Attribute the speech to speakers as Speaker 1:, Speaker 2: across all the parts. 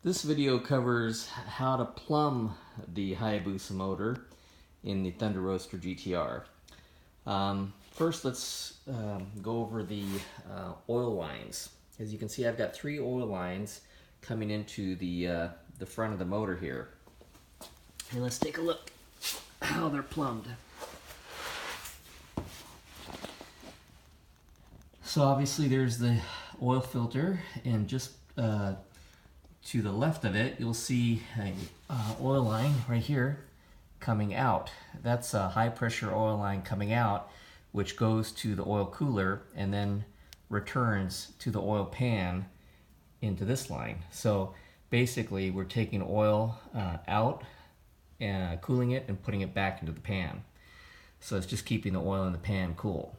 Speaker 1: This video covers how to plumb the Hayabusa motor in the Thunder Roadster GTR. First, let's go over the oil lines. As you can see, I've got 3 oil lines coming into the front of the motor here. And let's take a look how they're plumbed. So obviously there's the oil filter, and just to the left of it, you'll see an oil line right here coming out. That's a high pressure oil line coming out, which goes to the oil cooler and then returns to the oil pan into this line. So basically we're taking oil out and cooling it and putting it back into the pan. So it's just keeping the oil in the pan cool.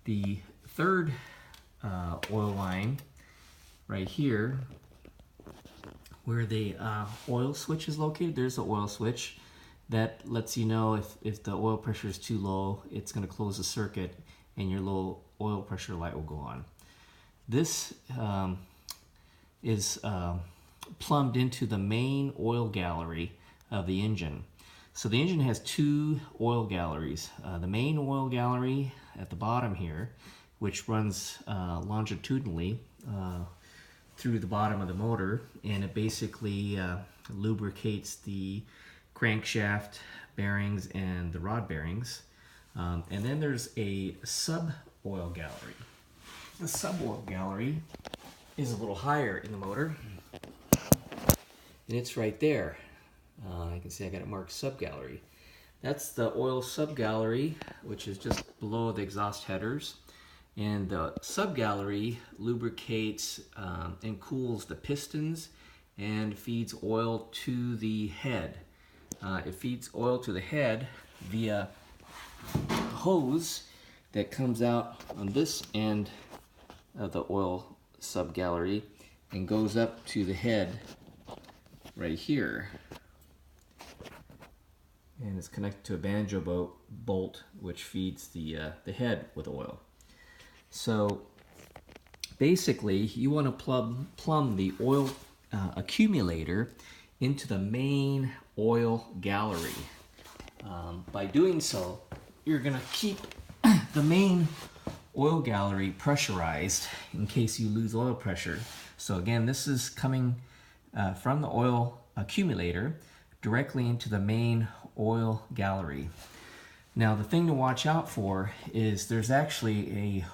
Speaker 1: The third oil line right here, where the oil switch is located, there's the oil switch that lets you know if the oil pressure is too low, it's going to close the circuit and your low oil pressure light will go on. This is plumbed into the main oil gallery of the engine. So the engine has 2 oil galleries. The main oil gallery at the bottom here, which runs longitudinally through the bottom of the motor, and it basically lubricates the crankshaft bearings and the rod bearings. And then there's a sub-oil gallery. The sub-oil gallery is a little higher in the motor, and it's right there. I can see I got it marked sub-gallery. That's the oil sub-gallery, which is just below the exhaust headers. And the sub-gallery lubricates and cools the pistons and feeds oil to the head. It feeds oil to the head via a hose that comes out on this end of the oil sub-gallery and goes up to the head right here. And it's connected to a banjo bolt which feeds the head with oil. So basically you want to plumb the oil accumulator into the main oil gallery. By doing so, you're going to keep the main oil gallery pressurized in case you lose oil pressure. So again, this is coming from the oil accumulator directly into the main oil gallery. Now the thing to watch out for is there's actually a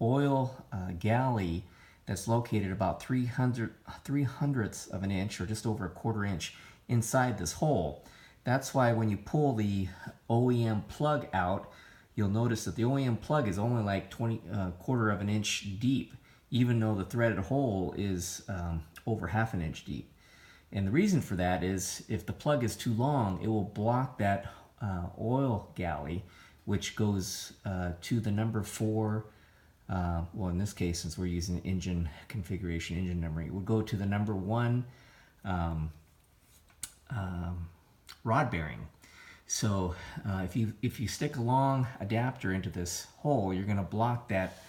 Speaker 1: oil galley that's located about 3/100ths of an inch, or just over a 1/4 inch, inside this hole. That's why when you pull the OEM plug out, you'll notice that the OEM plug is only like 1/4 of an inch deep, even though the threaded hole is over 1/2 an inch deep. And the reason for that is if the plug is too long, it will block that oil galley, which goes to the number 4. Well, in this case, since we're using engine configuration, engine numbering, it would go to the number 1 rod bearing. So if you stick a long adapter into this hole, you're going to block that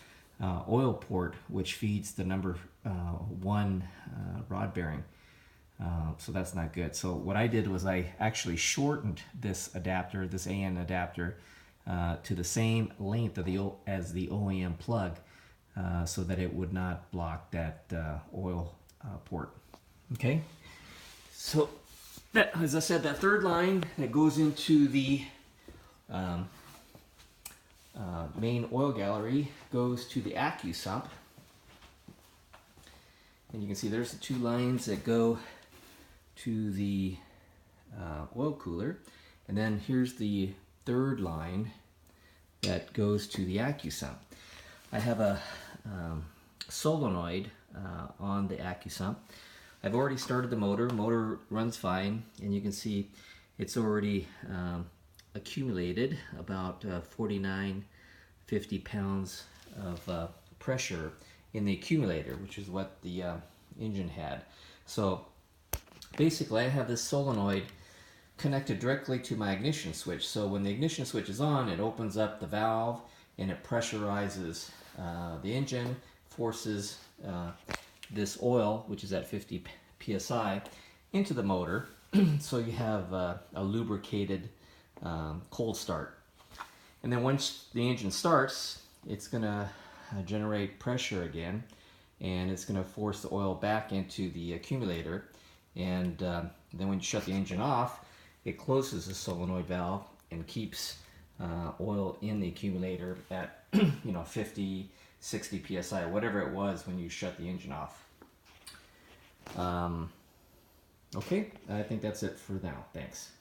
Speaker 1: oil port, which feeds the number 1 rod bearing. So that's not good. So what I did was I actually shortened this adapter, this AN adapter, to the same length of as the OEM plug, so that it would not block that oil port. Okay, so that, as I said, that third line that goes into the main oil gallery goes to the AccuSump, sump, and you can see there's the 2 lines that go to the oil cooler, and then here's the third line that goes to the AccuSump. I have a solenoid on the AccuSump. I've already started the motor. Motor runs fine, and you can see it's already accumulated about 50 pounds of pressure in the accumulator, which is what the engine had. So basically I have this solenoid connected directly to my ignition switch. So when the ignition switch is on, it opens up the valve and it pressurizes the engine, forces this oil, which is at 50 psi, into the motor, so you have a lubricated cold start. And then once the engine starts, it's going to generate pressure again, and it's going to force the oil back into the accumulator. And then when you shut the engine off, it closes the solenoid valve and keeps oil in the accumulator at 50, 60 psi, whatever it was when you shut the engine off. Okay, I think that's it for now. Thanks.